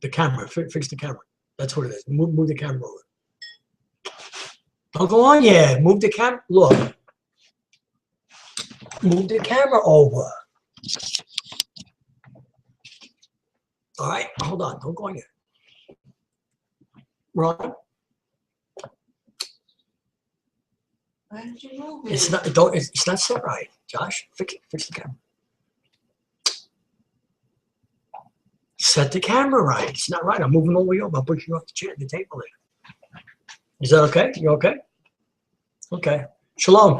The camera. Fix the camera. That's what it is. Move the camera over. Don't go on yet. Move the camera. Look. Move the camera over. All right. Hold on. Don't go on yet. Ron. Why did you move it? It's not. Don't. It's not set right. Josh, fix the camera. Set the camera right. It's not right. I'm moving all the way over. I'll push you off the chair, the table there. Is that okay? You okay? Okay. Shalom.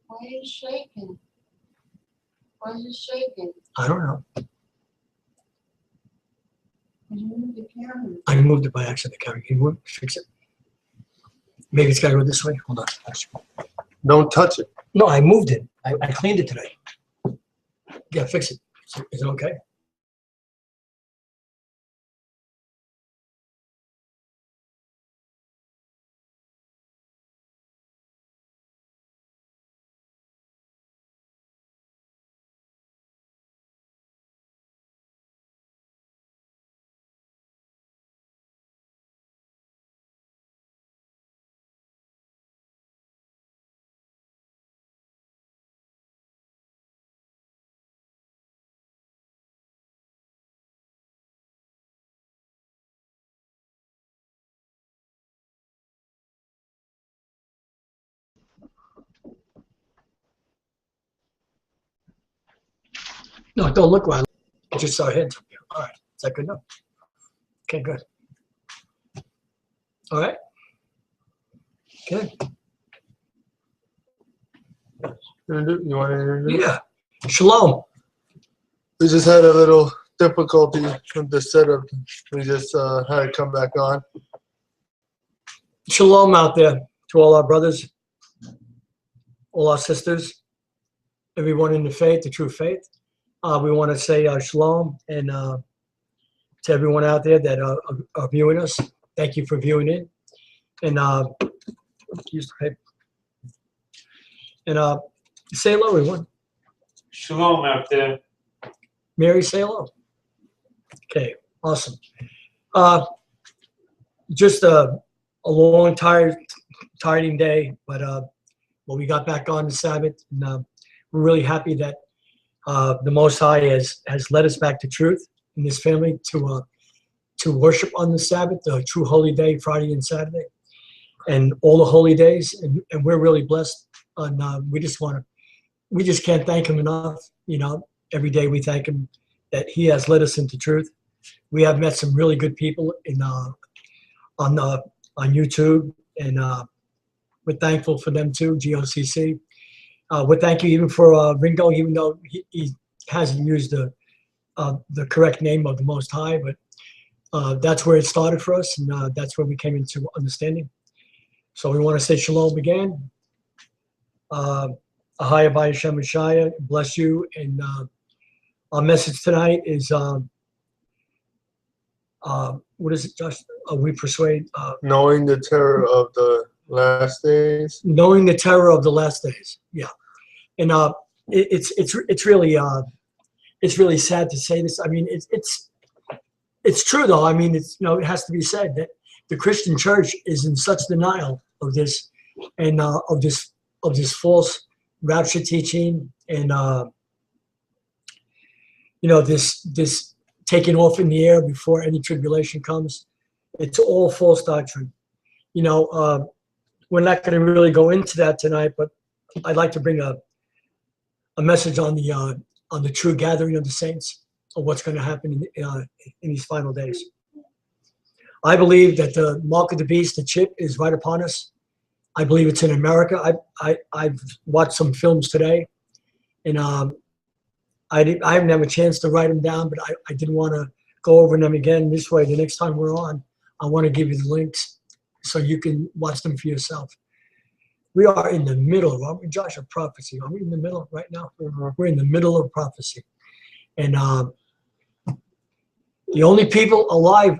Why are you shaking? Why are you shaking? I don't know. You moved the camera. I moved it by accident. The camera. Can you fix it? Maybe it's got to go this way. Hold on. Don't touch it. No, I moved it. I cleaned it today. Yeah, fix it. Is it okay? No, don't look right. I just saw heads. All right. Is that good enough? Okay, good. All right. Good. You want to introduce? Yeah. Shalom. We just had a little difficulty with the setup. We just had to come back on. Shalom out there to all our brothers, all our sisters, everyone in the faith, the true faith. We want to say shalom and to everyone out there that are viewing us. Thank you for viewing in. And say hello, everyone. Shalom out there. Mary, say hello. Okay, awesome. Just a long, tiring day, but we got back on the Sabbath, and we're really happy that the Most High has led us back to truth in this family to worship on the Sabbath, the true holy day, Friday and Saturday, and all the holy days, and we're really blessed. And we just can't thank Him enough. You know, every day we thank Him that He has led us into truth. We have met some really good people on YouTube, and we're thankful for them too. GOCC. We're thankful even for Ringo, even though he hasn't used the correct name of the Most High, but that's where it started for us, and that's where we came into understanding. So we want to say shalom again. Ahayah, bahashem, Yashayah, bless you. And our message tonight is, what is it, Josh? We persuade. Knowing the terror of the last days. Knowing the terror of the last days. Yeah. And it's really sad to say this. I mean, it's true though. I mean, it has to be said that the Christian church is in such denial of this, and of this false rapture teaching, and this taking off in the air before any tribulation comes. It's all false doctrine. We're not going to really go into that tonight, but I'd like to bring a message on the true gathering of the saints, of what's going to happen in these final days. I believe that the mark of the beast, the chip, is right upon us. I believe it's in America. I've watched some films today, and I haven't had a chance to write them down, but I didn't want to go over them again. This way, the next time we're on, I want to give you the links so you can watch them for yourself. We are in the middle, aren't we, Josh, of prophecy? Are we in the middle right now? We're in the middle of prophecy. And the only people alive,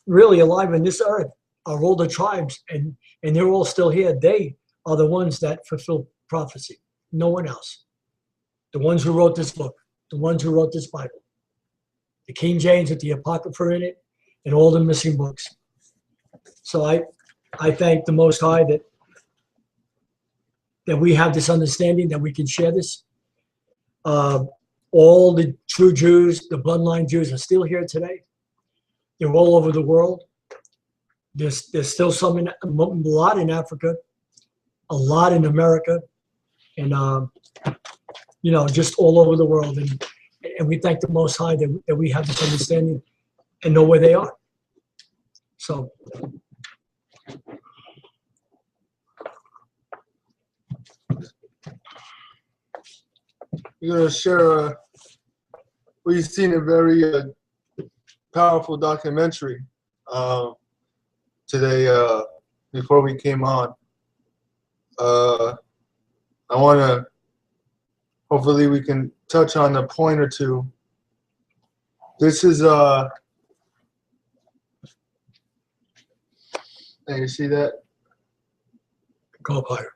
really alive in this earth, are all the tribes, and they're all still here. They are the ones that fulfill prophecy. No one else. The ones who wrote this book, the ones who wrote this Bible. the King James with the Apocrypha in it, and all the missing books. So I thank the Most High that we have this understanding, that we can share this. All the true Jews, the bloodline Jews, are still here today. They're all over the world. There's still some a lot in Africa, a lot in America, and just all over the world. And we thank the Most High that we have this understanding and know where they are. So. We're going to share, we've seen a very powerful documentary today before we came on. I want to, hopefully we can touch on a point or two. This is, hey, you see that? Go up higher.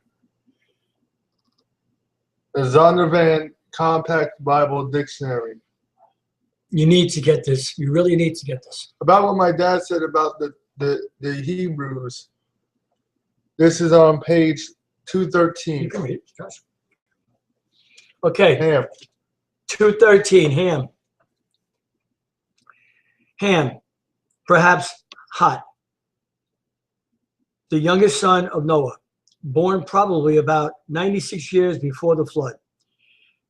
The Zondervan Compact Bible Dictionary. You need to get this. You really need to get this. About what my dad said about the Hebrews. This is on page 213. You can read it, Josh. Okay. Ham. 213, Ham. Ham, perhaps hot. The youngest son of Noah, born probably about 96 years before the flood,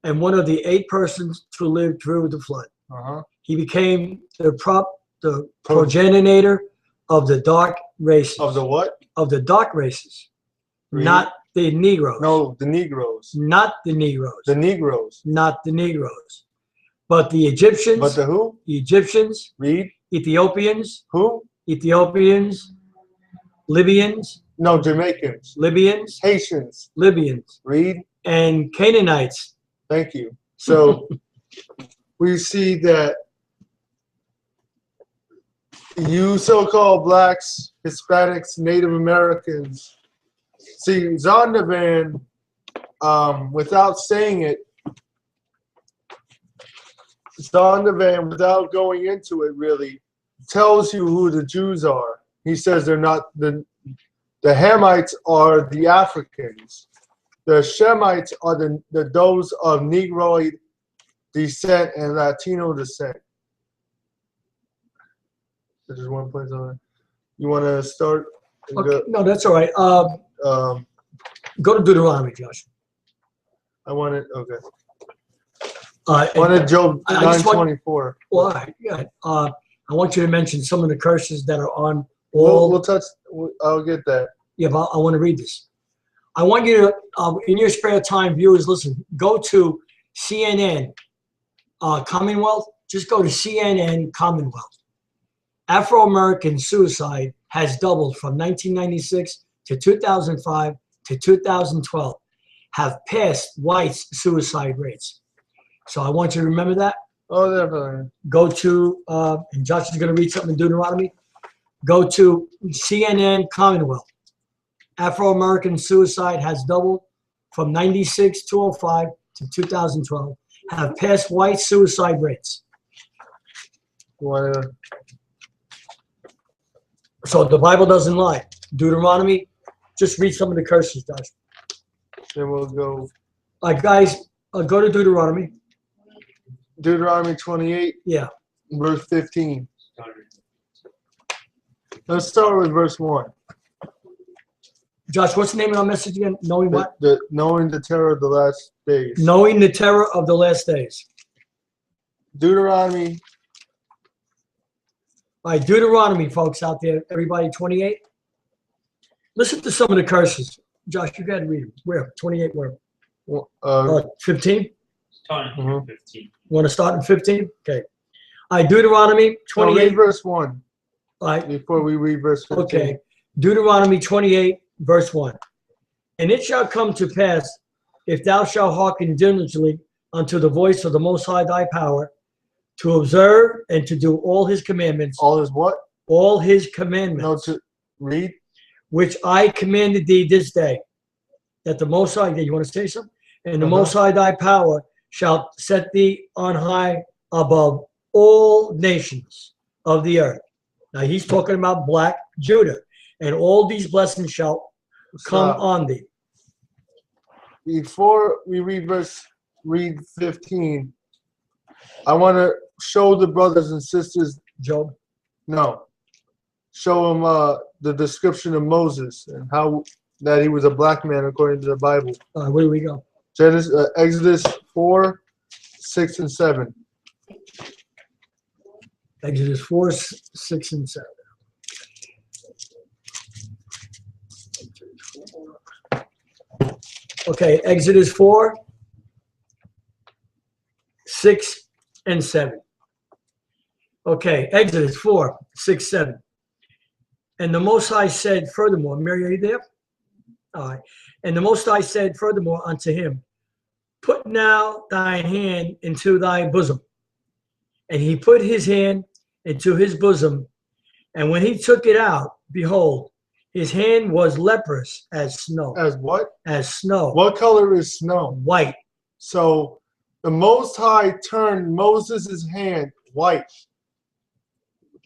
and one of the 8 persons to live through the flood. He became the progenitor of the dark races. Of the what? Of the dark races. Read. Not the Negroes. No, the Negroes. Not the Negroes. The Negroes. Not the Negroes. But the Egyptians. But the who? The Egyptians. Read. Ethiopians. Who? Ethiopians. Libyans. No, Jamaicans. Libyans. Haitians. Libyans. Read. And Canaanites. Thank you. So we see that you so-called blacks, Hispanics, Native Americans, see Zondervan, without saying it, Zondervan, without going into it really, tells you who the Jews are. He says they're not the Hamites are the Africans. The Shemites are those of Negroid descent and Latino descent. There's just one place on it. You want to start? Okay. No, that's all right. Go to Deuteronomy, Josh. I want it. Okay. I wanted Job I just want- 9:24. Well, all right, yeah. I want you to mention some of the curses that are on We'll all. touch. I'll get that. Yeah, but I want to read this. I want you to, in your spare time, viewers, listen. Go to CNN Commonwealth. Just go to CNN Commonwealth. Afro-American suicide has doubled from 1996 to 2005 to 2012. Have passed whites' suicide rates. So I want you to remember that. Oh, definitely. Go to, and Josh is going to read something in Deuteronomy. Go to CNN Commonwealth. Afro-American suicide has doubled from 96 to 05 to 2012. Have passed white suicide rates. You want to? So the Bible doesn't lie. Deuteronomy, just read some of the curses, Josh. Then we'll go. All right, guys, go to Deuteronomy. Deuteronomy 28, Yeah. verse 15. Let's start with verse 1. Josh, what's the name of our message again? Knowing what? Knowing the terror of the last days. Knowing the terror of the last days. Deuteronomy. All right, Deuteronomy, folks out there, everybody, 28. Listen to some of the curses. Josh, you got to read them. Where? 28 where? 15? Starting Mhm. 15. Want to start in 15? Okay. All right, Deuteronomy 28. Read verse 1 All right, before we read verse 15. okay. Deuteronomy 28, verse 1. And it shall come to pass, if thou shalt hearken diligently unto the voice of the Most High thy power, to observe and to do all his commandments. All is what? All his No, commandments. to read. Which I commanded thee this day. That the Most High, you want to say something? And the Uh-huh. Most High thy power shall set thee on high above all nations of the earth. Now he's talking about black Judah. And all these blessings shall come on thee. Before we read 15, I want to show the brothers and sisters. Job. No. Show them the description of Moses and how that he was a black man according to the Bible. All right, where do we go? Exodus 4, 6, and 7. Exodus 4, 6, and 7. Okay, Exodus 4, 6, and 7. Okay, Exodus 4, 6, 7. And the Most High said furthermore, Mary, are you there? All right. And the Most High said furthermore unto him, put now thy hand into thy bosom. And he put his hand into his bosom. And when he took it out, behold, his hand was leprous as snow. As what? As snow. What color is snow? White. So the Most High turned Moses' hand white.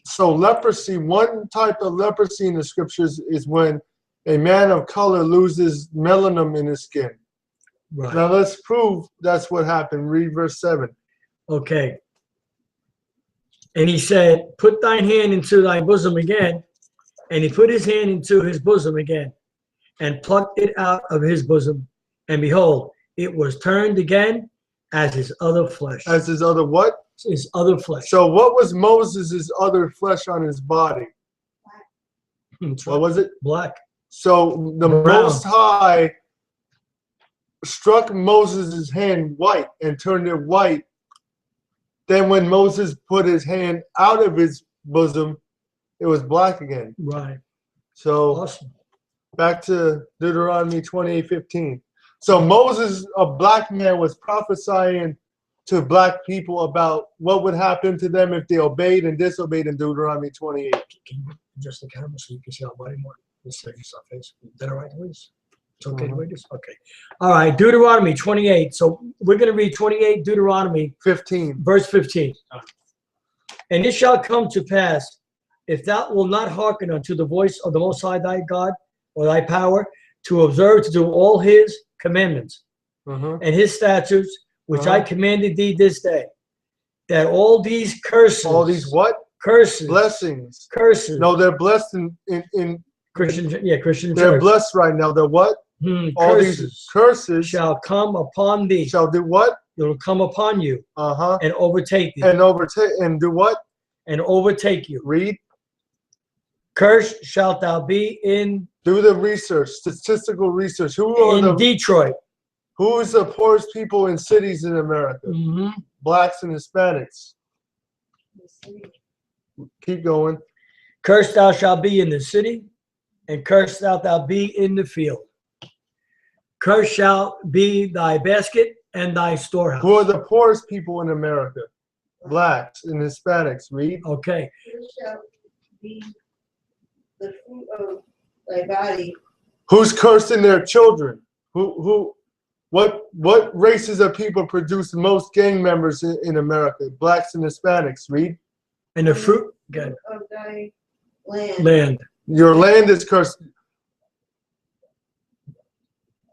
So leprosy, one type of leprosy in the scriptures is when a man of color loses melanin in his skin. Right. Now let's prove that's what happened. Read verse 7. Okay. And he said, put thine hand into thy bosom again. And he put his hand into his bosom again and plucked it out of his bosom. And behold, it was turned again as his other flesh. As his other what? His other flesh. So what was Moses' other flesh on his body? What was it? Black. So the Brown. Most High struck Moses' hand white and turned it white. Then when Moses put his hand out of his bosom, it was black again. Right. So Awesome. back to Deuteronomy 28:15. So Moses, a black man, was prophesying to black people about what would happen to them if they obeyed and disobeyed in Deuteronomy 28. Can you adjust the camera so you can see our body more? Let's take this off. Is that all right, Luis? It's okay to read this? Okay. All right. Deuteronomy 28. So we're going to read 28 Deuteronomy 15. verse 15. And it shall come to pass, if thou wilt not hearken unto the voice of the Most High thy God, or thy power, to observe to do all his commandments and his statutes, which I commanded thee this day, that all these curses. All these what? Curses. Blessings. Curses. No, they're blessed in Christian They're church. blessed right now. They're what? All Curses these curses shall come upon thee. shall do what? It will come upon you and overtake thee. And overtake and do what? And overtake you. Read. Cursed shalt thou be in. Do the research, statistical research. Who are Detroit. Who is the poorest people in cities in America? Blacks and Hispanics. Keep going. Cursed thou shalt be in the city, and cursed shalt thou be in the field. Cursed shall be thy basket and thy storehouse. Who are the poorest people in America? Blacks and Hispanics. Read. Okay. Cursed shall be the fruit of thy body. Who's cursing their children? What races of people produce the most gang members in America? Blacks and Hispanics. Read. And the fruit again. Of thy land. Land. Your land is cursed.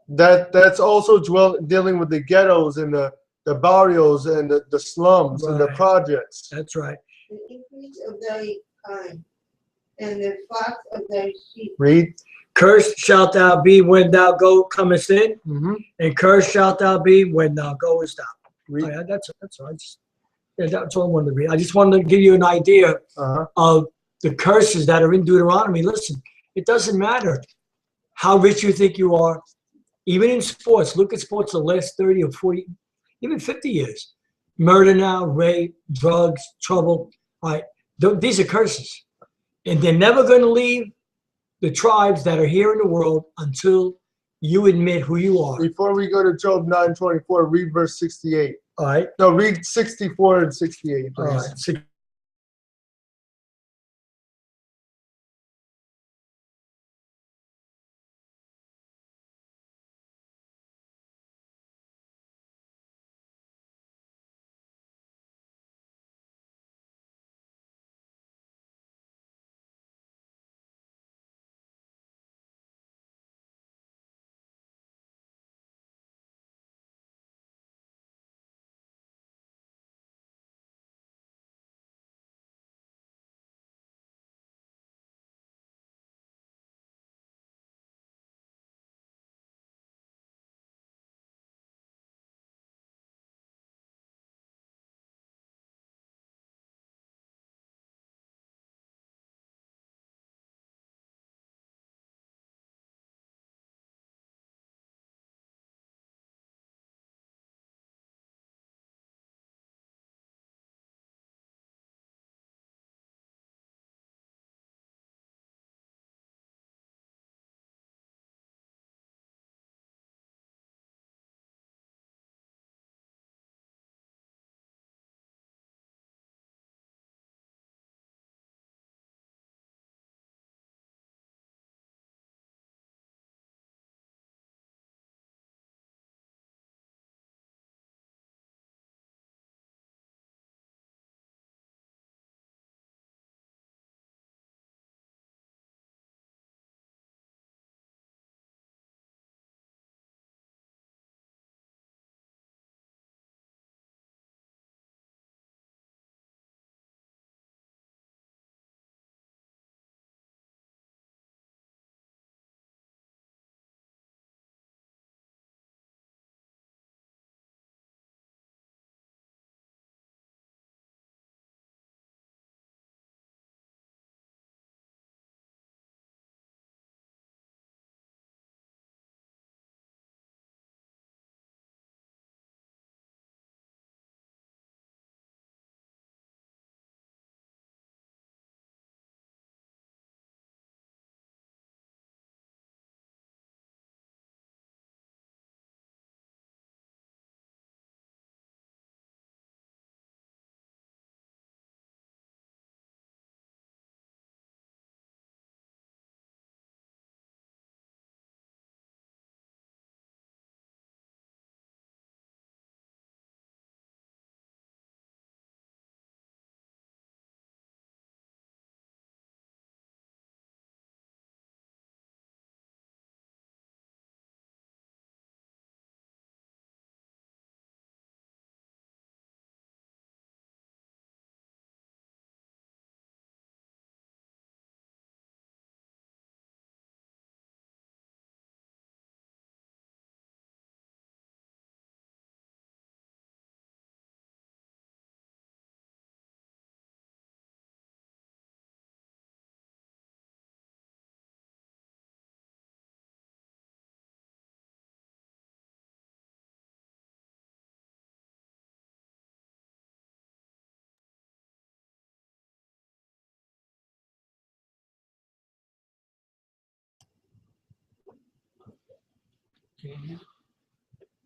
That's also dealing with the ghettos and the barrios and the slums and the projects. That's right. The increase of thy kind, and the flocks of thy sheep. Read. Cursed shalt thou be when thou comest in, and cursed shalt thou be when thou goest out. Read. Oh, yeah, that's all. That's all I wanted to read. I just wanted to give you an idea of the curses that are in Deuteronomy. Listen, it doesn't matter how rich you think you are. Even in sports, look at sports the last 30 or 40, even 50 years. Murder now, rape, drugs, trouble. All right, these are curses. And they're never going to leave the tribes that are here in the world until you admit who you are. Before we go to Job 9:24, read verse 68. All right. No, read 64 and 68, please. All right.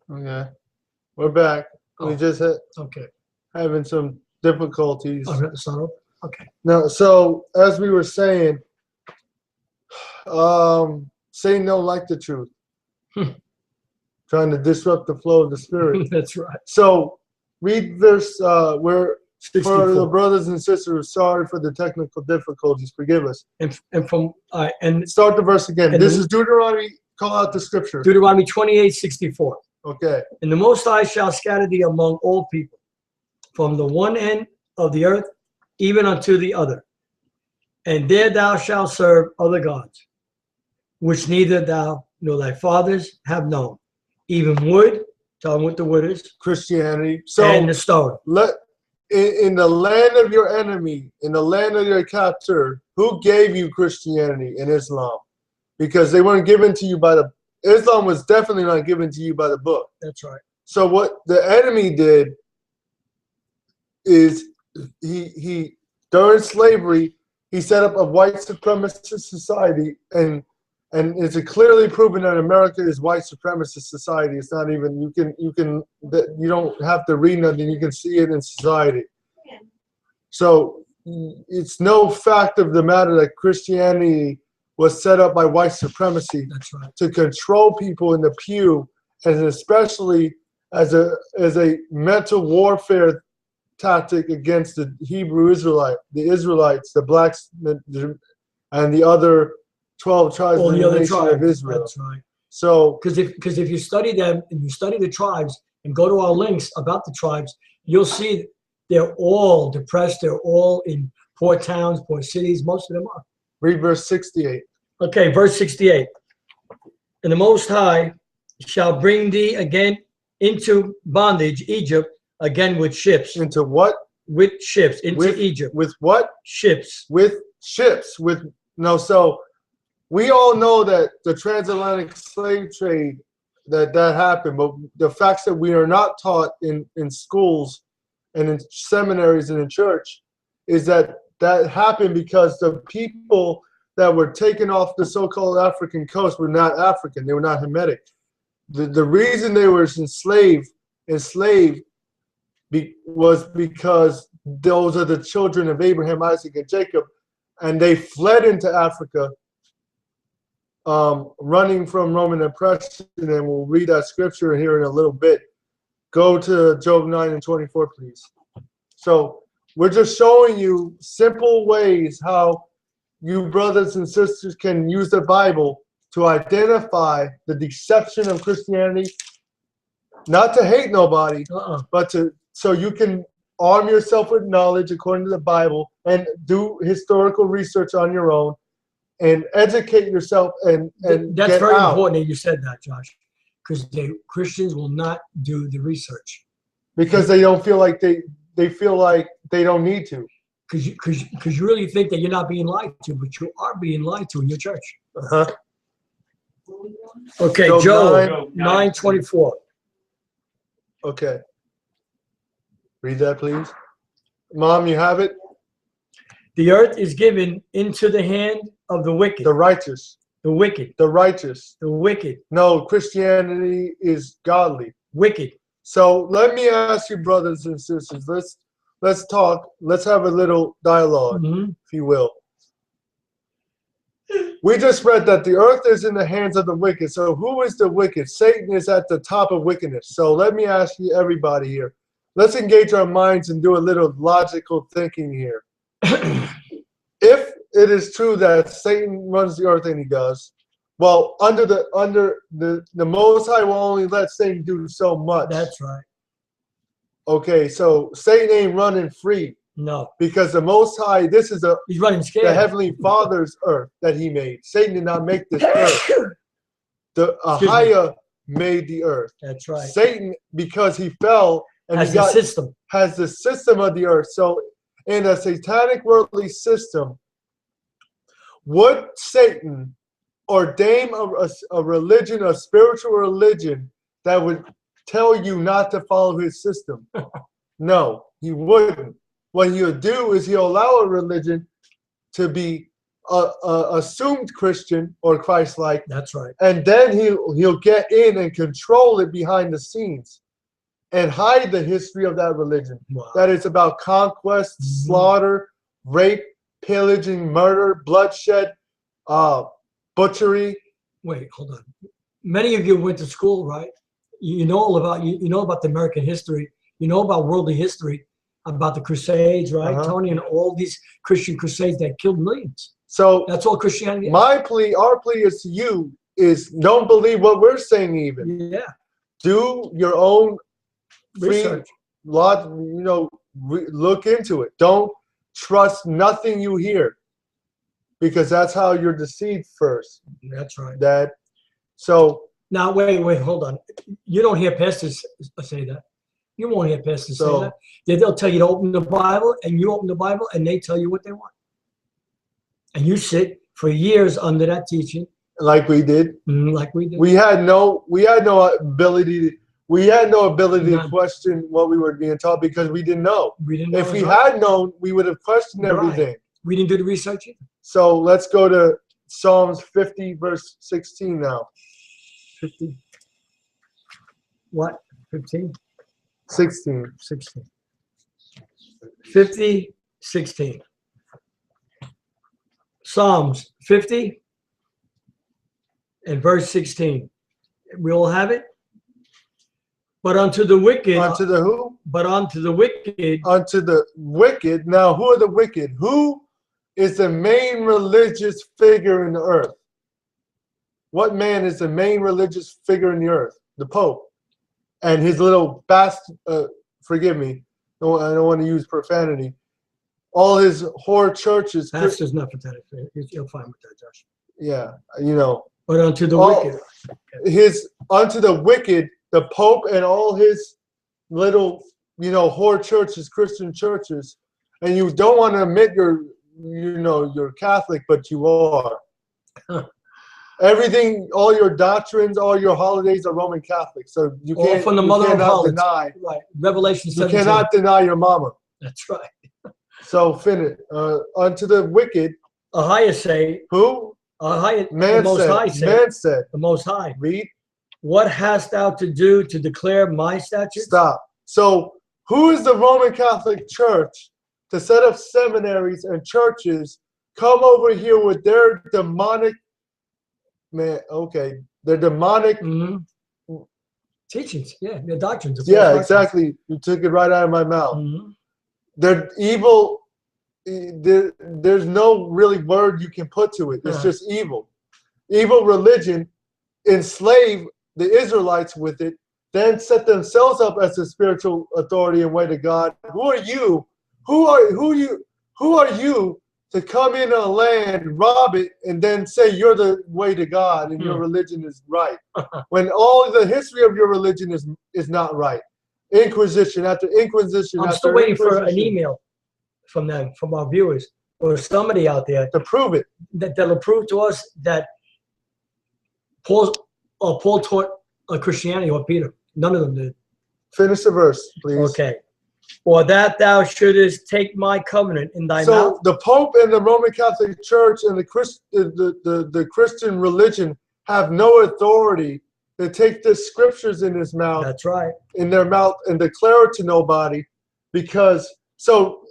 Okay. We're back. We Oh. just had, Okay. having some difficulties. Oh, the sun up? Okay. No, so as we were saying, Satan don't like the truth. Trying to disrupt the flow of the spirit. That's right. So read verse where for the 64. brothers and sisters, sorry for the technical difficulties, forgive us. And from and Start the verse again. And This the- is Deuteronomy, call out the scripture. Deuteronomy 28:64. Okay. And the Most High shall scatter thee among all people, from the one end of the earth even unto the other. And there thou shalt serve other gods, which neither thou nor thy fathers have known, even wood, talking with the wood is, Christianity. So and the stone. let in the land of your enemy, in the land of your captor, who gave you Christianity and Islam? Because they weren't given to you by the Islam was definitely not given to you by the book. That's right. So what the enemy did is he during slavery he set up a white supremacist society, and it's clearly proven that America is white supremacist society. It's not even you don't have to read nothing, you can see it in society. So it's no fact of the matter that Christianity was set up by white supremacy. That's right. To control people in the pew, and especially as a mental warfare tactic against the Hebrew Israelite, the Israelites, the blacks, and the other 12 tribes All of the the other nation tribes. of Israel. That's right. So, Because if you study them and you study the tribes and go to our links about the tribes, you'll see they're all depressed. They're all in poor towns, poor cities. Most of them are. read verse 68. Okay, verse 68. And the Most High shall bring thee again into bondage, Egypt, again with ships. Into what? With ships, into With Egypt. With what? Ships. With ships. So we all know that the transatlantic slave trade that happened, but the facts that we are not taught in schools and in seminaries and in church is that happened because the people that were taken off the so-called African coast were not African. They were not Hamitic. The reason they were enslaved was because those are the children of Abraham, Isaac, and Jacob, and they fled into Africa, running from Roman oppression. And we'll read that scripture here in a little bit. Go to Job 9:24, please. So we're just showing you simple ways how you brothers and sisters can use the Bible to identify the deception of Christianity, not to hate nobody, but so you can arm yourself with knowledge according to the Bible and do historical research on your own and educate yourself and That's get very out. important that you said that, Josh, because Christians will not do the research. Because they don't feel like they feel like they don't need to. Because you really think that you're not being lied to, but you are being lied to in your church. Uh-huh. Okay, Job Job 9:24. Okay. Read that, please. Mom, you have it? The earth is given into the hand of the wicked. The righteous. The wicked. The righteous. The wicked. No, Christianity is godly. Wicked. So let me ask you, brothers and sisters, let's talk. Let's have a little dialogue, if you will. We just read that the earth is in the hands of the wicked. So who is the wicked? Satan is at the top of wickedness. So let me ask you, everybody here. Let's engage our minds and do a little logical thinking here. If it is true that Satan runs the earth, and he does, well, under the Most High will only let Satan do so much. That's right. Okay, so Satan ain't running free. No. Because the Most High, he's running scared. The Heavenly Father's earth that he made. Satan did not make this earth. The Ahayah made the earth. That's right. Satan, because he fell and has the system. Has the system of the earth. So in a satanic worldly system, would Satan ordain a religion, a spiritual religion that would tell you not to follow his system? No, he wouldn't. What he'll do is he'll allow a religion to be assumed Christian or Christ-like, That's right. and then he'll get in and control it behind the scenes and hide the history of that religion. Wow. That it's about conquest, slaughter, rape, pillaging, murder, bloodshed, butchery. Wait, hold on. Many of you went to school, right? You know all about you know about the American history. You know about worldly history, about the Crusades, right, Tony, and all these Christian crusades that killed millions. So that's all Christianity is. Our plea is to you is don't believe what we're saying even. Yeah. Do your own research. Look into it. Don't trust nothing you hear, because that's how you're deceived first. That's right. So now wait, hold on. You don't hear pastors say that. You won't hear pastors say that. They'll tell you to open the Bible, and you open the Bible, and they tell you what they want. And you sit for years under that teaching. Like we did. Like we did. We had no ability to question what we were being taught, because we didn't know. If we had known, we would have questioned everything. We didn't do the research either. So let's go to Psalms 50, verse 16 now. 50. What? 15? 16. 16. 50, 16. Psalms 50 and verse 16. We all have it? But unto the wicked. Unto the who? But unto the wicked. Unto the wicked. Now, who are the wicked? Who is the main religious figure in the earth? What man is the main religious figure in the earth? The Pope. And his little forgive me, I don't want to use profanity. All his whore churches. Pastor's not pathetic. You'll find with that, Josh. Yeah, you know. But unto the wicked. Unto the wicked, the Pope and all his little, whore churches, Christian churches, and you don't want to admit you're Catholic, but you are. Everything, all your doctrines, all your holidays are Roman Catholic. So you can't. All from the mother of holidays. Deny. Right. Revelation 17. You cannot deny your mama. That's right. So finish. Unto the wicked. Ahayah say. Who? Ahayah. Man said. Man said. The Most High. Read. What hast thou to do to declare my statutes? Stop. So who is the Roman Catholic Church to set up seminaries and churches, come over here with their demonic, their demonic teachings, their doctrines. Yeah, exactly. You took it right out of my mouth. They're evil. There's no really word you can put to it. It's just evil. Evil religion enslaved the Israelites with it, then set themselves up as the spiritual authority and way to God. Who are you? Who are you to come in a land, rob it, and then say you're the way to God and your religion is right? When all the history of your religion is not right. Inquisition after inquisition. I'm still waiting for an email from them, from our viewers, or somebody out there to prove it. That'll prove to us that Paul taught Christianity or Peter. None of them did. Finish the verse, please. Okay. Or that thou shouldest take my covenant in thy mouth. So the Pope and the Roman Catholic Church and the Christian religion have no authority to take the scriptures in his mouth. That's right. In their mouth and declare it to nobody, because so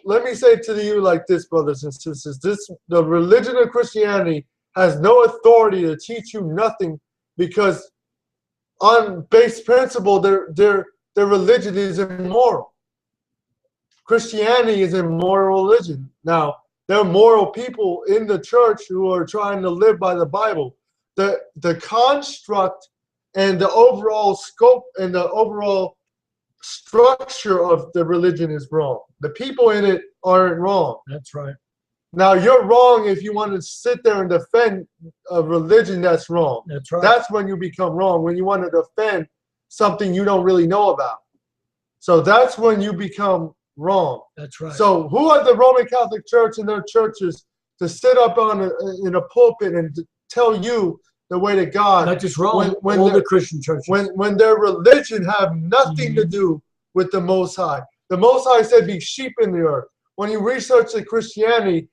let me say to you like this, brothers and sisters, the religion of Christianity has no authority to teach you nothing, because on base principle their religion is immoral. Christianity is an immoral religion. Now, there are moral people in the church who are trying to live by the Bible. The construct and the overall scope and the overall structure of the religion is wrong. The people in it aren't wrong. That's right. Now, you're wrong if you want to sit there and defend a religion that's wrong. That's right. That's when you become wrong, when you want to defend something you don't really know about. So that's when you become wrong. That's right. So who are the Roman Catholic Church and their churches to sit up in a pulpit and tell you the way to God? Not just wrong, all the Christian churches. When their religion have nothing to do with the Most High. The Most High said, be sheep in the earth. when you research the Christianity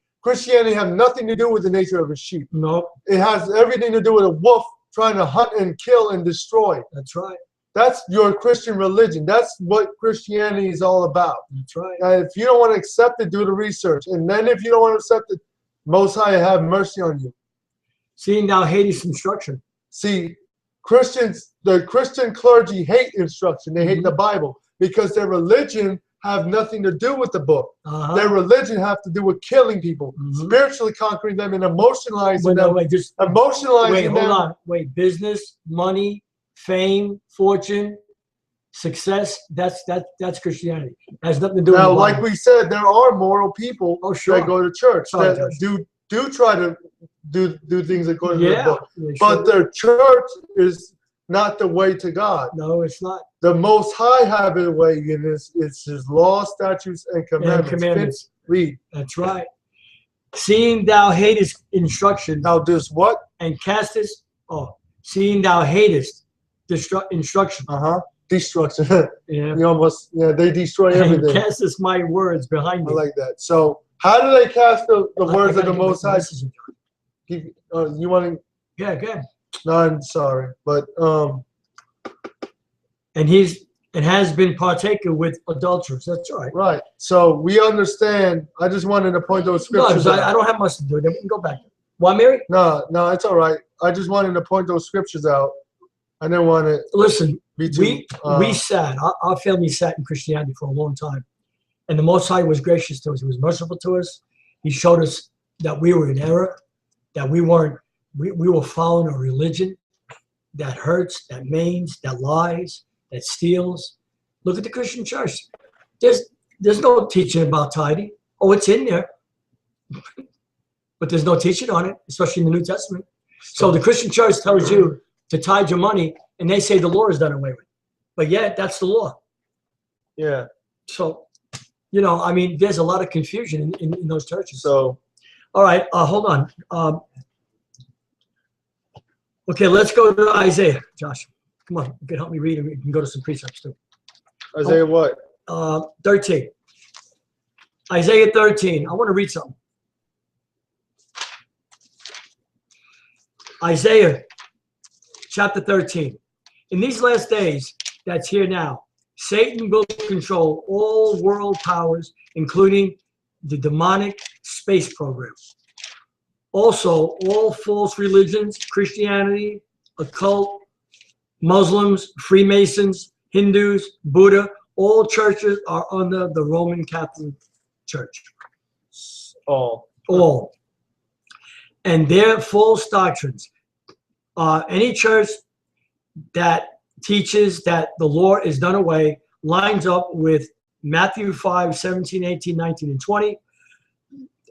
have nothing to do with the nature of a sheep. No, It has everything to do with a wolf trying to hunt and kill and destroy. that's right. That's your Christian religion. That's what Christianity is all about. That's right. And if you don't want to accept it, do the research. And then if you don't want to accept it, Most High have mercy on you. Seeing thou hatest instruction. See, the Christian clergy hate instruction. They hate the Bible because their religion have nothing to do with the book. Their religion have to do with killing people, spiritually conquering them and emotionalizing them. Wait, business, money, fame, fortune, success, that's Christianity. It has nothing to do with the Now, Bible. like we said, there are moral people that go to church Sorry, that do try to do things according to the book. Yeah, But their church is not the way to God. no, it's not. The Most High have a way, and it's His law, statutes, and commandments. Read. That's right. Seeing thou hatest instruction. Now, this what? And castest. Seeing thou hatest instruction. Destruction. Yeah. They destroy everything. And castest my words behind I me. like that. So, how do they cast the words of the Most High? You want to? Yeah, good. No, I'm sorry, but And has been partaker with adulterers. That's right. right. So we understand. I just wanted to point those No, scriptures out. I don't have much to do. Then we can go back. Why, Mary? No, it's all right. I just wanted to point those scriptures out. I didn't want to Listen, be too. we sat. Our family sat in Christianity for a long time, and the Most High was gracious to us. He was merciful to us. He showed us that we were in error, that we weren't. We were following a religion that hurts, that maims, that lies, that steals. Look at the Christian church. There's no teaching about tithing. Oh, it's in there, but there's no teaching on it, especially in the New Testament. So the Christian church tells you to tithe your money, and they say the law is done away with. But yet, that's the law. Yeah. So, there's a lot of confusion in those churches. So, all right, hold on. Okay, let's go to Isaiah, Josh. Come on, you can help me read, and we can go to some precepts too. Isaiah what? 13. Isaiah 13. I want to read something. Isaiah chapter 13. In these last days, that's here now, Satan will control all world powers, including the demonic space program. Also, all false religions, Christianity, occult, Muslims, Freemasons, Hindus, Buddha, all churches are under the Roman Catholic Church. All. And their false doctrines. Any church that teaches that the law is done away lines up with Matthew 5, 17, 18, 19, and 20.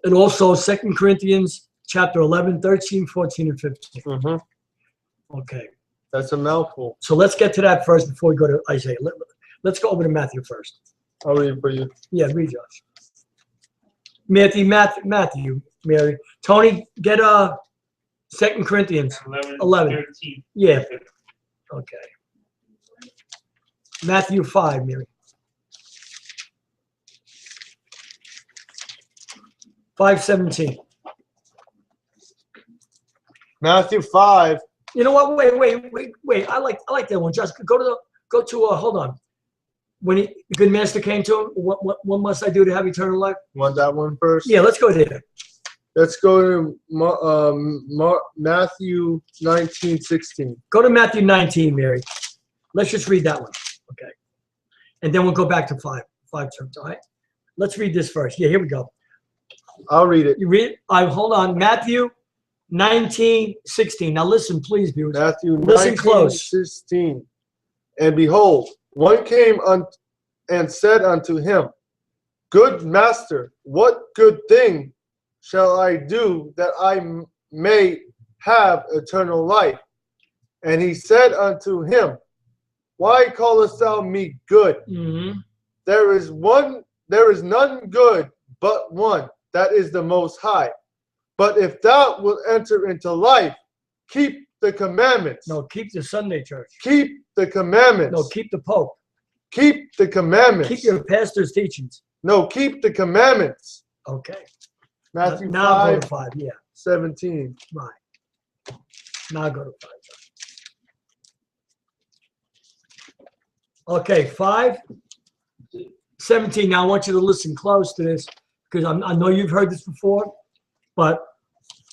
And also 2 Corinthians chapter 11, 13, 14, and 15. Okay. That's a mouthful. So let's get to that first before we go to Isaiah. Let's go over to Matthew first. I'll read for you. Yeah, read, Josh. Matthew, Mary. Tony, get 2 Corinthians 11. 13. Yeah. Okay. Matthew 5, Mary. 5:17. Matthew 5. You know what? Wait. I like that one. Just go to hold on. When the good master came to him, what must I do to have eternal life? Want that one first? Yeah, let's go there. Let's go to Matthew 19:16. Go to Matthew 19, Mary. Let's just read that one. Okay. And then we'll go back to 5 terms, all right? Let's read this first. Yeah, here we go. I'll read it. You read it? Hold on. Matthew 19:16. Now listen, please, viewers. Matthew Listen close. 19:16. And behold, one came and said unto him, Good master, what good thing shall I do that I may have eternal life? And he said unto him, Why callest thou me good? There is none good but one, that is the Most High. But if thou wilt enter into life, keep the commandments. No, keep the Sunday church. Keep the commandments. No, keep the Pope. Keep the commandments. Keep your pastor's teachings. No, keep the commandments. Okay. Matthew Now go 5, to 5. Yeah. 17. Right. Now go to 5. Okay, 5, 17. Now I want you to listen close to this because I know you've heard this before, but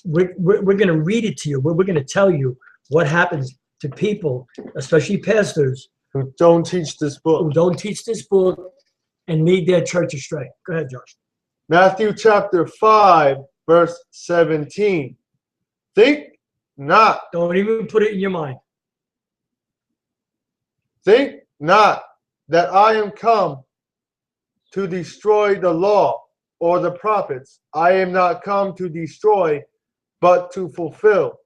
we're going to read it to you. We're going to tell you what happens to people, especially pastors, Who don't teach this who book. don't teach this book and lead their church astray. Go ahead, Josh. Matthew chapter 5, verse 17. Think not. Don't even put it in your mind. Think not that I am come to destroy the law or the prophets. I am not come to destroy, but to fulfill.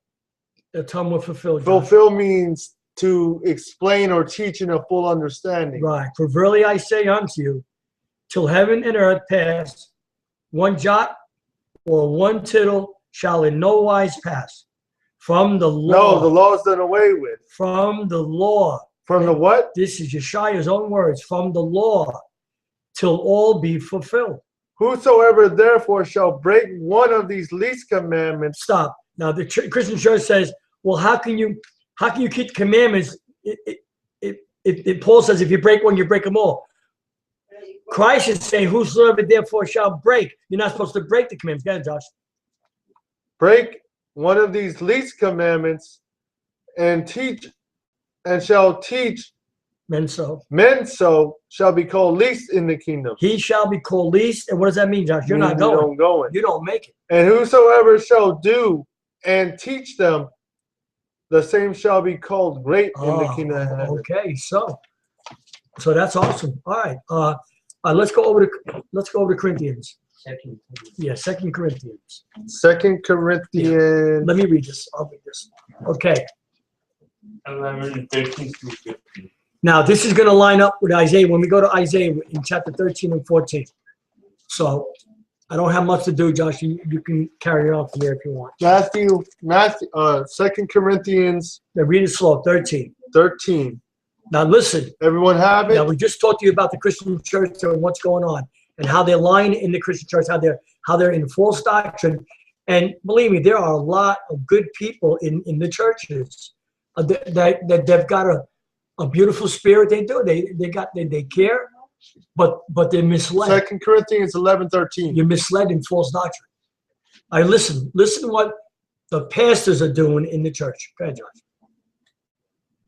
The tongue will fulfill. Josh. Fulfill means to explain or teach in a full understanding. Right. For verily I say unto you, till heaven and earth pass, one jot or one tittle shall in no wise pass from the law. No, the law is done away with. From the law. From the what? This is Yashayah's own words. From the law till all be fulfilled. Whosoever therefore shall break one of these least commandments. Stop. Now the Christian church says, well, how can you keep the commandments? Paul says if you break one, you break them all. Christ is saying, whosoever therefore shall break. You're not supposed to break the commandments. Go ahead, Josh. Break one of these least commandments and teach, and shall teach Men so. shall be called least in the kingdom. He shall be called least. And what does that mean, Josh? You're not You going. don't go in. You don't make it. And whosoever shall do and teach them, the same shall be called great in the kingdom of heaven. Okay, so that's awesome. All right. Let's go over to Corinthians. Yeah, 2 Corinthians. 2 Corinthians. Let me read this. I'll read this. Okay. 11, 13 through 15. Now, this is going to line up with Isaiah. When we go to Isaiah in chapter 13 and 14. So, I don't have much to do, Josh. You can carry on from there if you want. 2 Corinthians. Now, read it slow. 13. 13. Now, listen. Everyone have it? Now, we just talked to you about the Christian church and what's going on and how they're lying in the Christian church, how they're in false doctrine. And believe me, there are a lot of good people in the churches that they've got a beautiful spirit. They do. They care, but they're misled. 2 Corinthians 11:13. You're misled in false doctrine. All right, listen to what the pastors are doing in the church. Go ahead, Josh.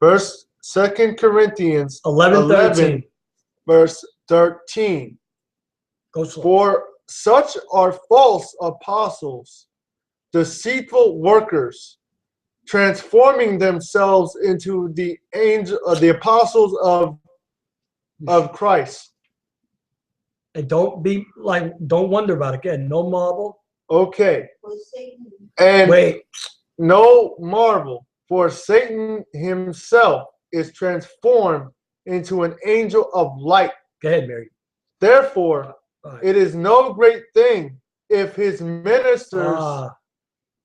Verse 2 Corinthians 11:13. Verse 13. Go slow. For such are false apostles, deceitful workers, transforming themselves into the apostles of Christ. And don't wonder about it. Again, no marvel. Okay. Was Satan And Wait. no marvel, for Satan himself is transformed into an angel of light. Go ahead, Mary. Therefore, All right. it is no great thing if his ministers,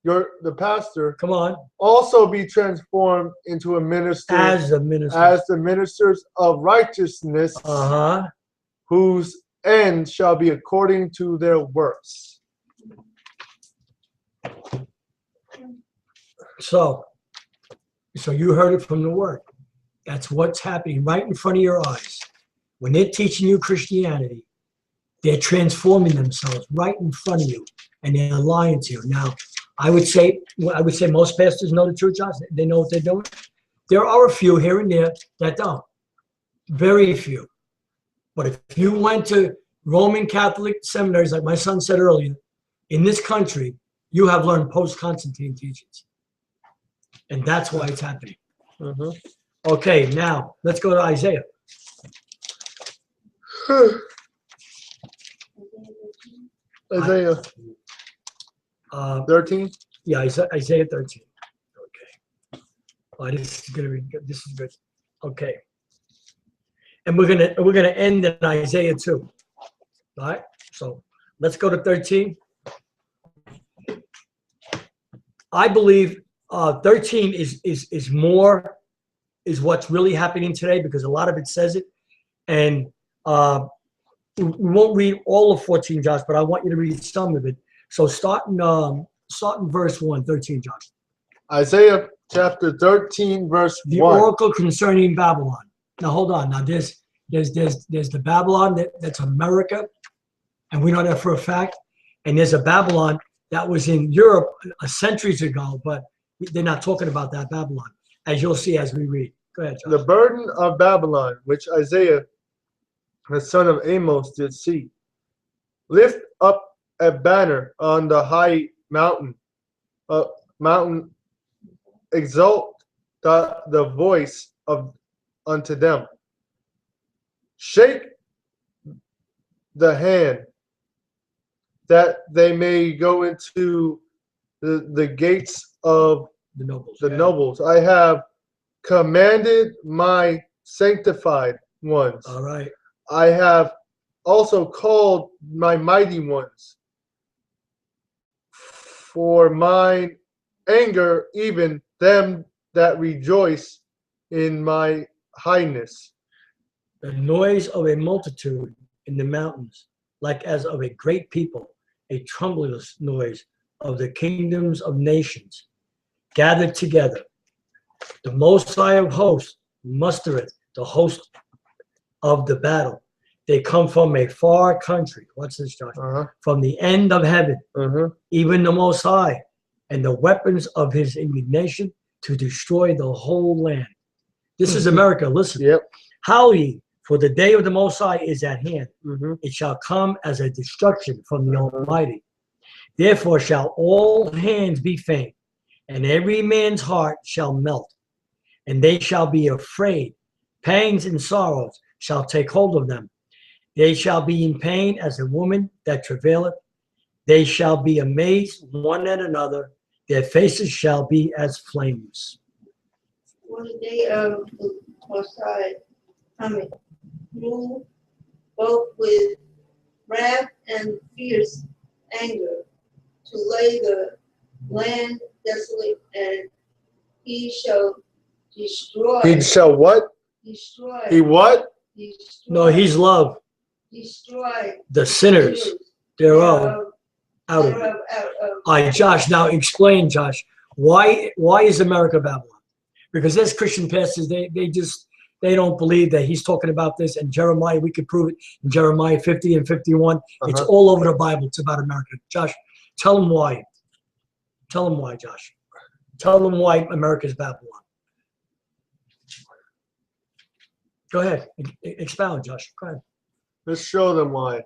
the pastor, Come on. also be transformed into a minister As a minister. as the ministers of righteousness, whose end shall be according to their works. So you heard it from the word. That's what's happening right in front of your eyes. When they're teaching you Christianity, they're transforming themselves right in front of you, and they're lying to you. Now, I would say most pastors know the truth, Josh. They know what they're doing. There are a few here and there that don't. Very few. But if you went to Roman Catholic seminaries, like my son said earlier, in this country, you have learned post-Constantine teachings. And that's why it's happening. Okay, now let's go to Isaiah. Isaiah 13. Yeah, Isaiah 13. Okay. Oh, this is gonna be good. This is good. Okay. And we're gonna end in Isaiah 2. All right. So let's go to 13. I believe 13 is what's really happening today, because a lot of it says it, and we won't read all of 14, Josh, but I want you to read some of it. So start in verse 1, 13, Josh. Isaiah chapter 13, verse The 1. oracle concerning Babylon. Now hold on. Now there's the Babylon that's America, and we know that for a fact. And there's a Babylon that was in Europe centuries ago, but they're not talking about that Babylon, as you'll see as we read. Go ahead, Josh. The burden of Babylon, which Isaiah, the son of Amos, did see. Lift up a banner on the high mountain. Exalt the voice of unto them. Shake the hand, that they may go into the gates of The nobles. the nobles. I have commanded my sanctified ones. All right. I have also called my mighty ones. For mine anger, even them that rejoice in my highness. The noise of a multitude in the mountains, like as of a great people, a tremulous noise of the kingdoms of nations, gathered together. The Most High of hosts mustereth the host of the battle. They come from a far country. What's this, Josh? From the end of heaven, even the Most High, and the weapons of his indignation to destroy the whole land. This is America. Listen. Yep. Howl ye, for the day of the Most High is at hand. It shall come as a destruction from the Almighty. Therefore shall all hands be faint, and every man's heart shall melt, and they shall be afraid. Pangs and sorrows shall take hold of them. They shall be in pain as a woman that travaileth. They shall be amazed one at another. Their faces shall be as flames. For the day of the Most High coming, rule both with wrath and fierce anger, to lay the land desolate, and he shall destroy. He shall what? Destroy. He what? Destroy. No, he's love. Destroy. The sinners thereof out of it. All right, Josh, now explain, Josh, why is America Babylon? Because there's Christian pastors, they don't believe that he's talking about this. And Jeremiah, we could prove it in Jeremiah 50 and 51. It's all over the Bible. It's about America. Josh, tell them why. Tell them why, Josh. Tell them why America's Babylon. Go ahead. Expound, Josh. Go ahead. Let's show them why.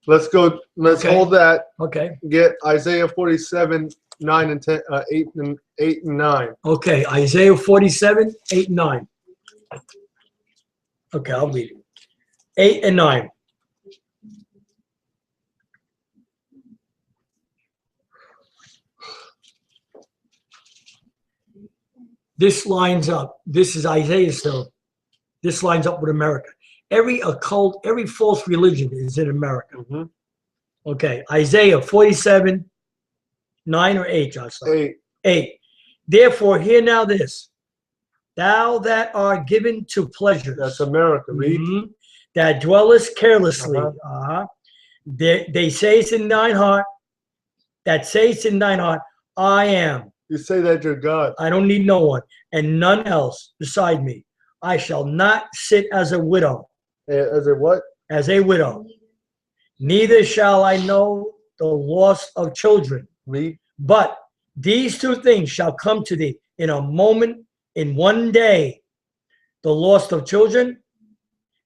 Let's go. Let's Okay. hold that. Okay. Get Isaiah 47, 9 and 10, 8 and 9. Okay. Isaiah 47, 8 and 9. Okay, I'll read it. 8 and 9. This lines up. This is Isaiah still. This lines up with America. Every occult, every false religion is in America. Okay, Isaiah 47, 9 or 8, Josh? 8. 8. Therefore, hear now this. Thou that art given to pleasures. That's America. Read. That dwellest carelessly. They say it's in thine heart. That says in thine heart, I am. You say that you're God. I don't need no one, and none else beside me. I shall not sit as a widow. As a what? As a widow. Neither shall I know the loss of children. Read. But these two things shall come to thee in a moment, in one day. The loss of children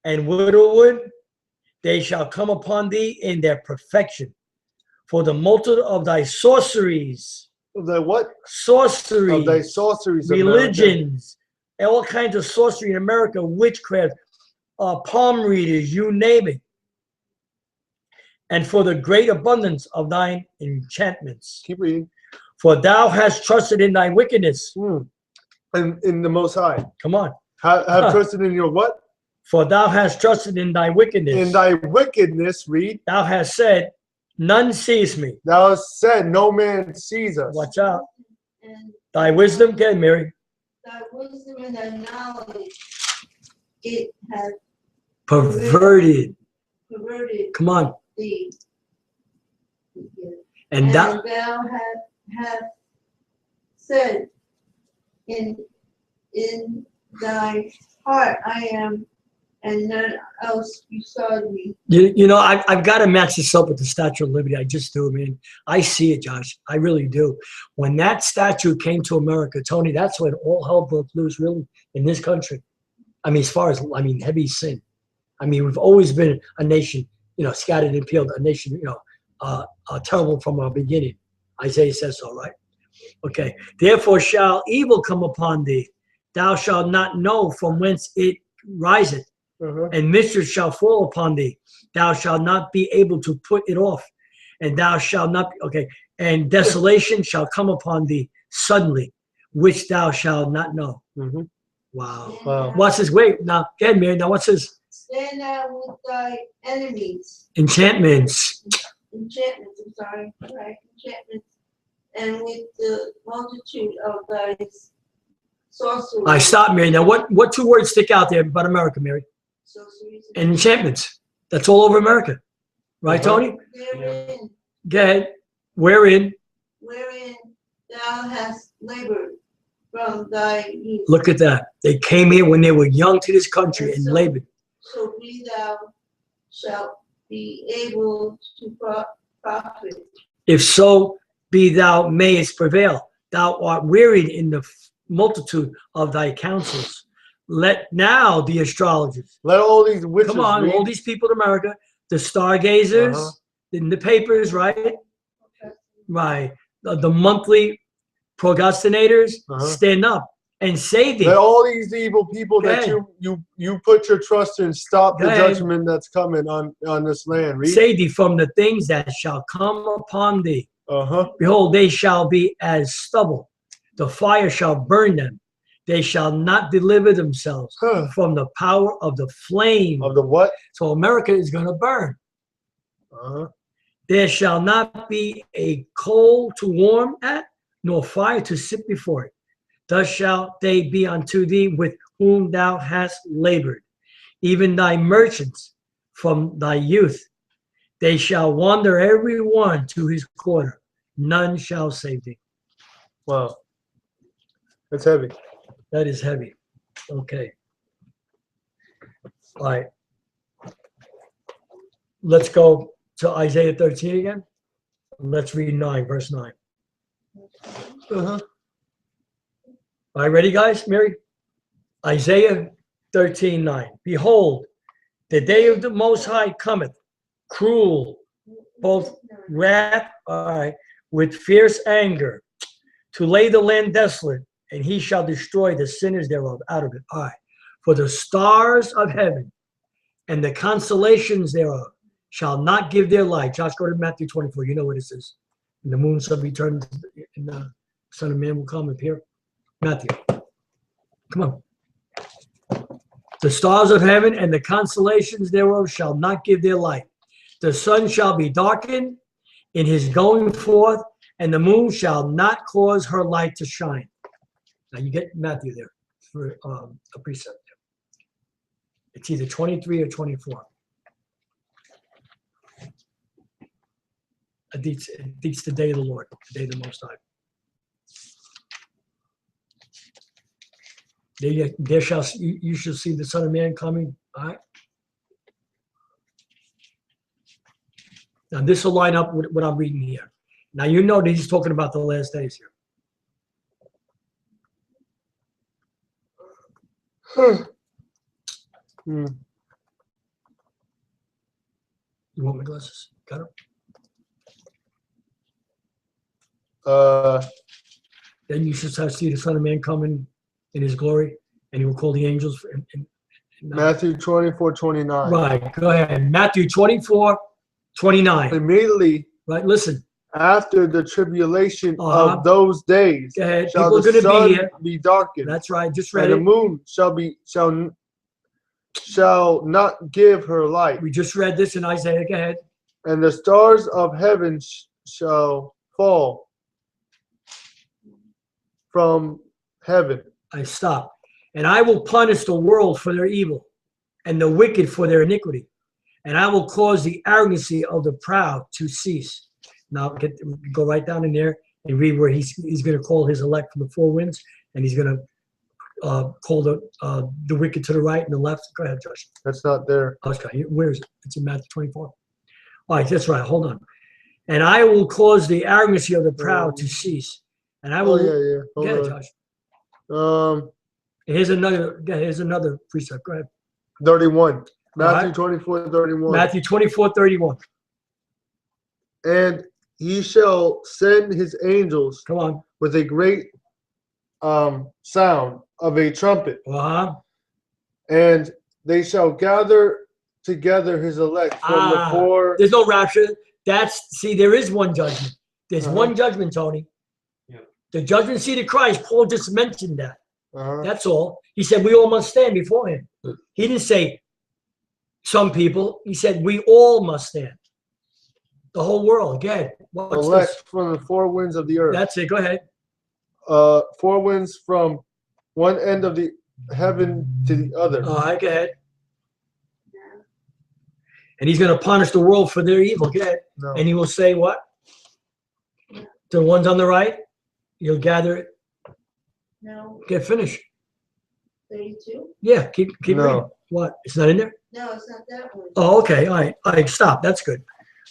and widowhood, they shall come upon thee in their perfection. For the multitude of thy sorceries. Of thy what? Sorceries. Of thy sorceries. Religions. All kinds of sorcery in America, witchcraft, palm readers, you name it. And for the great abundance of thine enchantments. Keep reading. For thou hast trusted in thy wickedness. And in the Most High. Come on. Have trusted in your what? For thou hast trusted in thy wickedness. In thy wickedness, read. Thou hast said, none sees me. Thou hast said, no man sees us. Watch out. And Thy wisdom, okay, Mary. thy wisdom and thy knowledge, it hath perverted. Perverted Come on. thee. And that, thou hast said in thy heart, I am, and none else beside me. you know, I've got to match this up with the Statue of Liberty. I just do, man. I see it, Josh. I really do. When that statue came to America, Tony, that's when all hell broke loose, really, in this country. I mean, as far as, heavy sin. I mean, we've always been a nation, scattered and peeled, a nation, terrible from our beginning. Isaiah says so, right? Okay. Therefore shall evil come upon thee. Thou shalt not know from whence it riseth. And mischief shall fall upon thee. Thou shalt not be able to put it off. And thou shalt not, and desolation shall come upon thee suddenly, which thou shalt not know. Wow. What's this? Wait, now, go ahead, Mary. Now, what's this? Stand out with thy enemies. Enchantments. Enchantments, I'm sorry. Right, enchantments. And with the multitude of thy sorceries. I stop, Mary. Now, what two words stick out there about America, Mary? Sorceries. And enchantments. That's all over America. Right, Tony? Therein, Go ahead. Wherein thou hast labored from thy youth. Look at that. They came here when they were young to this country and labored. So be thou shalt be able to profit. If so be thou mayest prevail. Thou art wearied in the multitude of thy counsels. Let now the astrologers. Let all these witches Come on, read. all these people in America, the stargazers, in the papers, right? Right. The monthly procrastinators, stand up and say thee. Let all these evil people Go that ahead. you put your trust in stop Go the ahead. judgment that's coming on this land. Read. Say thee from the things that shall come upon thee. Uh-huh. Behold, they shall be as stubble. The fire shall burn them. They shall not deliver themselves from the power of the flame. Of the what? So America is going to burn. Uh-huh. There shall not be a coal to warm at, nor fire to sit before it. Thus shall they be unto thee with whom thou hast labored, even thy merchants from thy youth. They shall wander every one to his quarter. None shall save thee. Wow. That's heavy. That is heavy. Okay. All right. Let's go to Isaiah 13 again. Let's read 9, verse 9. Uh-huh. All right, ready, guys? Mary? Isaiah 13:9. Behold, the day of the Most High cometh, cruel, both wrath, with fierce anger, to lay the land desolate, and he shall destroy the sinners thereof out of it. All right. For the stars of heaven and the constellations thereof shall not give their light. Josh, go to Matthew 24. You know what it says. And the moon shall be turned, and the Son of Man will come and appear. Matthew. Come on. The stars of heaven and the constellations thereof shall not give their light. The sun shall be darkened in his going forth, and the moon shall not cause her light to shine. Now you get Matthew there for a precept. It's either 23 or 24. It's the day of the Lord, the day of the Most High. There shall you shall see the Son of Man coming. All right. Now this will line up with what I'm reading here. Now you know that he's talking about the last days here. Hmm. You want my glasses? Got them? Then you should see the Son of Man coming in his glory, and he will call the angels. Matthew 24:29. Right, go ahead. Matthew 24:29. Immediately Right, listen. after the tribulation Uh-huh. of those days Go ahead. shall People are the going to sun be here. be darkened, That's right. Just read and the it. moon shall not give her light, We just read this in Isaiah. Go ahead. and the stars of heaven shall fall from heaven. I stop. And I will punish the world for their evil and the wicked for their iniquity. And I will cause the arrogancy of the proud to cease. Now go right down in there and read where he's going to call his elect from the four winds, and he's going to call the wicked to the right and the left. Go ahead, Josh. That's not there. Okay, where is it? It's in Matthew 24. All right, that's right. Hold on. And I will cause the arrogancy of the proud to cease. And I will. Oh, yeah. Go ahead, Josh. Here's another precept. Go ahead. 31. Matthew Right. 24, 31. Matthew 24, 31. And he shall send his angels Come on. with a great sound of a trumpet, Uh-huh. and they shall gather together his elect from the four. There's no rapture. There is one judgment. There's Uh-huh. one judgment, Tony. Yeah. The judgment seat of Christ. Paul just mentioned that. Uh-huh. That's all. He said we all must stand before him. He didn't say some people. He said we all must stand. The whole world. Again. What's Elect this? from the four winds of the earth. That's it. Go ahead. Four winds from one end of the heaven to the other. All right, go ahead. And he's going to punish the world for their evil. Go ahead. No. And he will say what? The ones on the right, you'll gather it. No, Get finished. 32? Yeah, keep No. reading. What? It's not in there? No, it's not that one. Oh, okay. All right. Stop. That's good.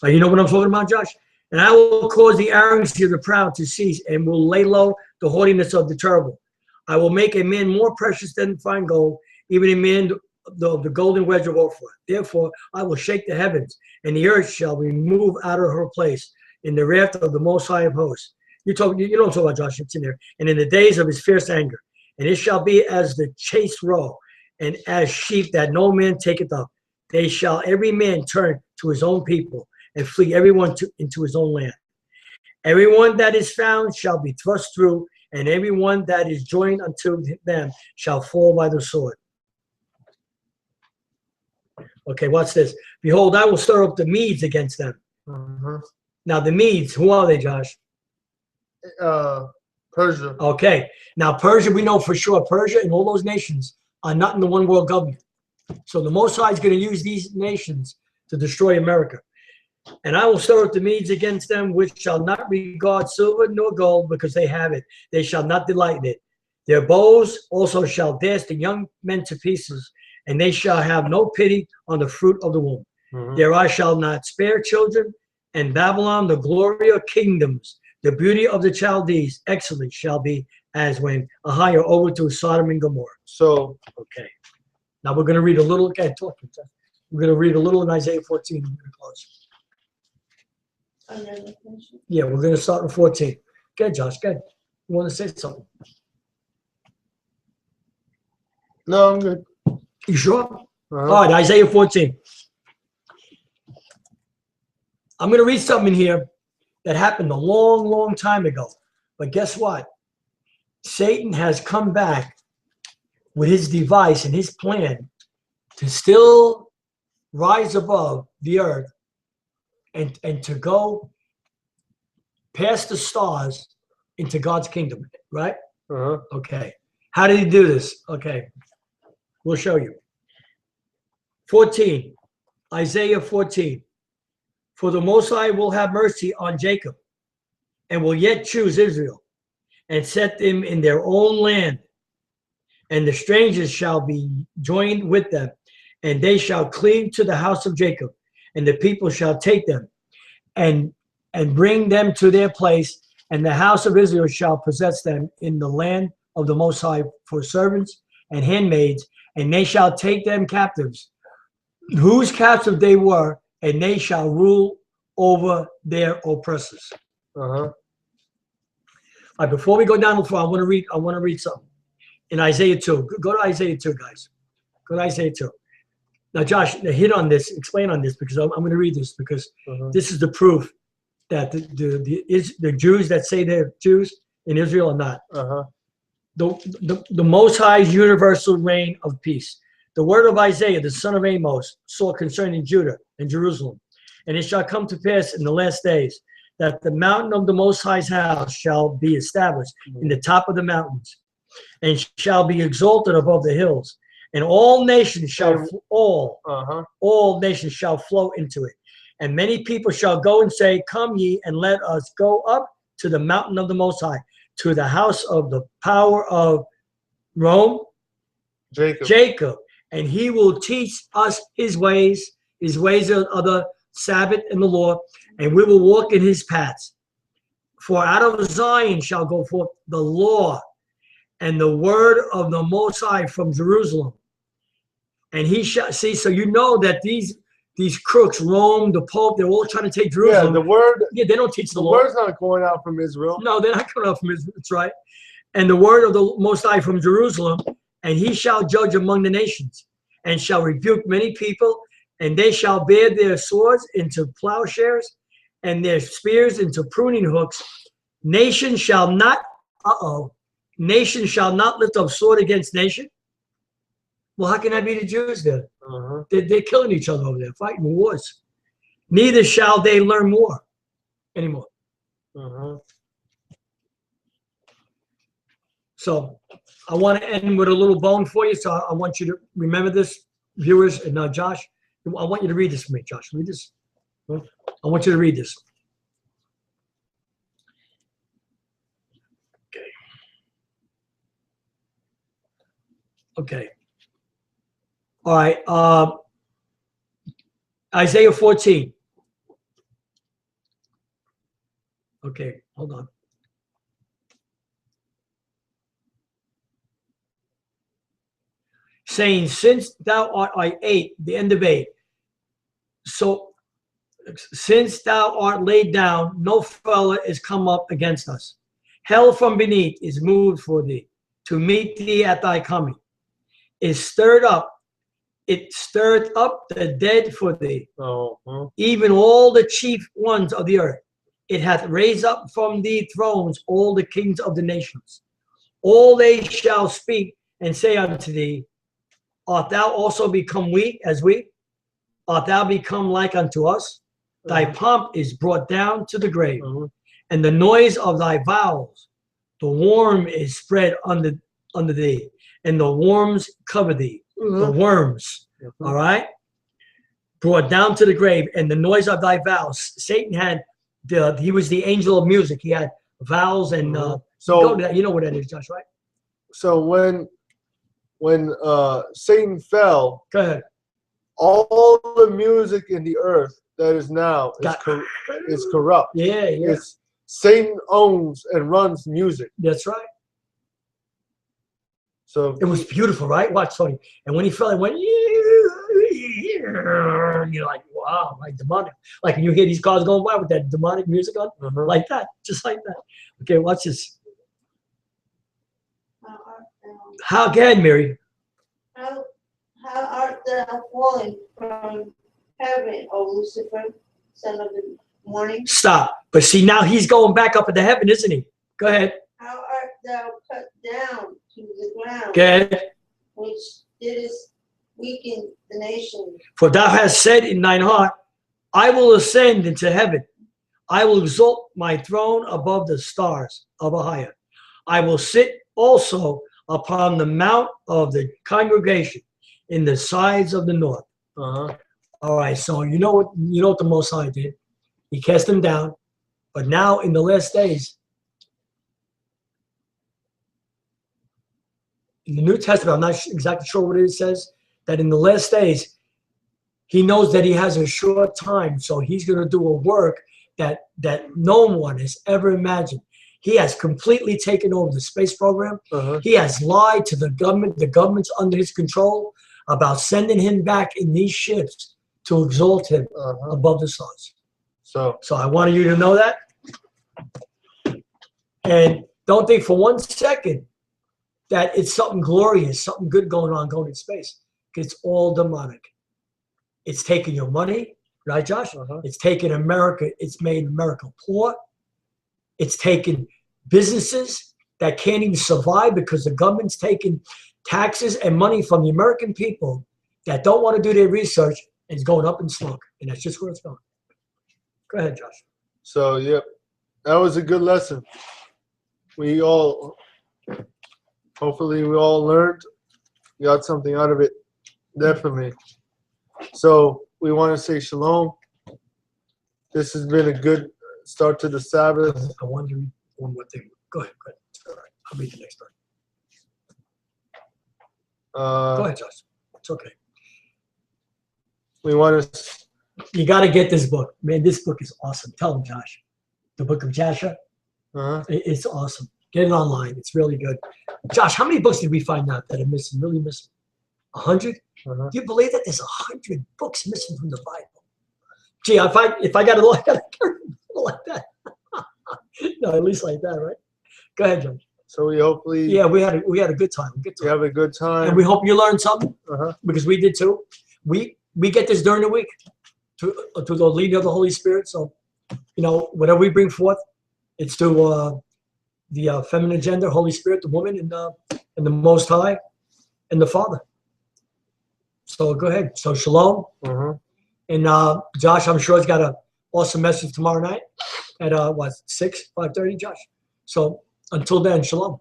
You know what I'm talking about, Josh? And I will cause the arrogancy of the proud to cease, and will lay low the haughtiness of the terrible. I will make a man more precious than fine gold, even a man the golden wedge of Ophir. Therefore, I will shake the heavens, and the earth shall be moved out of her place in the wrath of the Most High of hosts. You know what I'm talking about, Josh. It's in there. And in the days of his fierce anger, and it shall be as the chased roe, and as sheep that no man taketh up. They shall every man turn to his own people, and flee everyone into his own land. Everyone that is found shall be thrust through, and everyone that is joined unto them shall fall by the sword. Okay, watch this. Behold, I will stir up the Medes against them. Uh-huh. Now the Medes, who are they, Josh? Persia. Okay, now Persia, we know for sure, Persia and all those nations are not in the one world government. So the Most High is going to use these nations to destroy America. And I will stir up the Medes against them, which shall not regard silver nor gold, because they have it. They shall not delight in it. Their bows also shall dash the young men to pieces, and they shall have no pity on the fruit of the womb. Mhm. There I shall not spare children, and Babylon, the glory of kingdoms, the beauty of the Chaldees, excellent shall be as when Ahayah overthrew Sodom and Gomorrah. So, Okay. Now we're going to read a little. Okay, we're going to read a little in Isaiah 14. I'm going to close. Another question? Yeah, we're going to start in 14. Okay, Josh, go ahead. You want to say something? no, I'm good. You sure? Uh-huh. All right, Isaiah 14. I'm going to read something in here that happened a long, long time ago. But guess what? Satan has come back with his device and his plan to still rise above the earth and to go past the stars into God's kingdom, right? Uh-huh. Okay. How did he do this? Okay. We'll show you. 14. Isaiah 14. For the Most High will have mercy on Jacob, and will yet choose Israel, and set them in their own land. And the strangers shall be joined with them, and they shall cleave to the house of Jacob, and the people shall take them, and bring them to their place, and the house of Israel shall possess them in the land of the Most High for servants and handmaids, and they shall take them captives, whose captive they were, and they shall rule over their oppressors. Uh-huh. All right, before we go down the floor, I want to read something in Isaiah 2. Go to Isaiah 2, guys. Go to Isaiah 2. Now, Josh, hit on this, explain on this, because I'm going to read this, because Uh-huh. this is the proof that the Jews that say they're Jews in Israel are not. Uh-huh. The Most High's universal reign of peace. The word of Isaiah, the son of Amos, saw concerning Judah and Jerusalem. And it shall come to pass in the last days that the mountain of the Most High's house shall be established in the top of the mountains, and shall be exalted above the hills, and all nations shall And- all nations shall flow into it. And many people shall go and say, Come ye, and let us go up to the mountain of the Most High, to the house of the power of Rome, Jacob, and he will teach us his ways of the Sabbath and the law, and we will walk in his paths. For out of Zion shall go forth the law and the word of the Most High from Jerusalem. And he shall see, so you know that these crooks, Rome, the Pope, they're all trying to take Jerusalem. Yeah, the word. Yeah, they don't teach the law. Word's not going out from Israel. No, they're not coming out from Israel. That's right. And the word of the Most High from Jerusalem, and he shall judge among the nations, and shall rebuke many people, and they shall bear their swords into plowshares, and their spears into pruning hooks. Nation shall not lift up sword against nation. Well, how can that be the Jews then? They're killing each other over there, fighting wars. Neither shall they learn war anymore. So I want to end with a little bone for you. So I want you to remember this, viewers, and Josh, I want you to read this for me, Josh. Read this. I want you to read this. Okay. All right. Isaiah 14. Okay, hold on. Saying, since thou art the end of 8. So since thou art laid down, no fellow is come up against us. Hell from beneath is moved for thee, to meet thee at thy coming. It stirred up the dead for thee, even all the chief ones of the earth. It hath raised up from thee thrones all the kings of the nations. All they shall speak and say unto thee, Art thou also become weak as we? Art thou become like unto us? Thy pomp is brought down to the grave, and the noise of thy vows, the worm is spread under thee, and the worms cover thee. The worms, all right? Brought down to the grave, and the noise of thy vows. Satan had he was the angel of music. He had vowels and so go to that. You know what that is, Josh, right? So when Satan fell, Go ahead. all the music in the earth that is now is corrupt. Yeah. It's Satan owns and runs music. That's right. So It was beautiful, right? Watch, Tony. And when he fell, it went, you're like, wow, like demonic. Like when you hear these cars going by with that demonic music on, like that, just like that. Okay, watch this. How again, Mary? How art thou fallen from heaven, O Lucifer, son of the morning? Stop. But see, now he's going back up into heaven, isn't he? Go ahead. How art thou cut down to the ground, Go ahead. which didst weaken the nation? For thou hast said in thine heart, I will ascend into heaven. I will exalt my throne above the stars of Ahayah. I will sit also upon the mount of the congregation in the sides of the north. All right, so you know what the Most High did? He cast them down, but now in the last days, in the New Testament, I'm not exactly sure what it says, that in the last days, he knows that he has a short time, so he's going to do a work that no one has ever imagined. He has completely taken over the space program. He has lied to the government. The government's under his control about sending him back in these ships to exalt him above the stars. So I wanted you to know that. And don't think for one second that it's something glorious, something good going in space. It's all demonic. It's taking your money, right, Josh? It's taking America. It's made America poor. It's taken businesses that can't even survive because the government's taking taxes and money from the American people that don't want to do their research, and it's going up in smoke. And that's just where it's going. Go ahead, Josh. So, yep, that was a good lesson. Hopefully we all learned got something out of it, definitely. So we want to say shalom. This has been a good start to the Sabbath. I wanted to read one more thing. Go ahead. It's all right. I'll read the next part. Go ahead, Josh. It's okay. We want to. You got to get this book. Man, this book is awesome. Tell him, Josh. The book of Yashayah. It's awesome. Get it online. It's really good. Josh, how many books did we find out that are missing? Really missing? 100? Do you believe that there's 100 books missing from the Bible? Gee, if I got it all, I got to like that. No, at least like that, right? Go ahead, Josh. So we hopefully. Yeah, we had a good time. We have a good time. And we hope you learned something because we did too. We get this during the week to the leading of the Holy Spirit. So, whatever we bring forth, it's to the feminine gender, Holy Spirit, the woman, and the Most High, and the Father. So go ahead. So shalom. And Josh, I'm sure, has got an awesome message tomorrow night at 6, 5:30, Josh. So until then, shalom.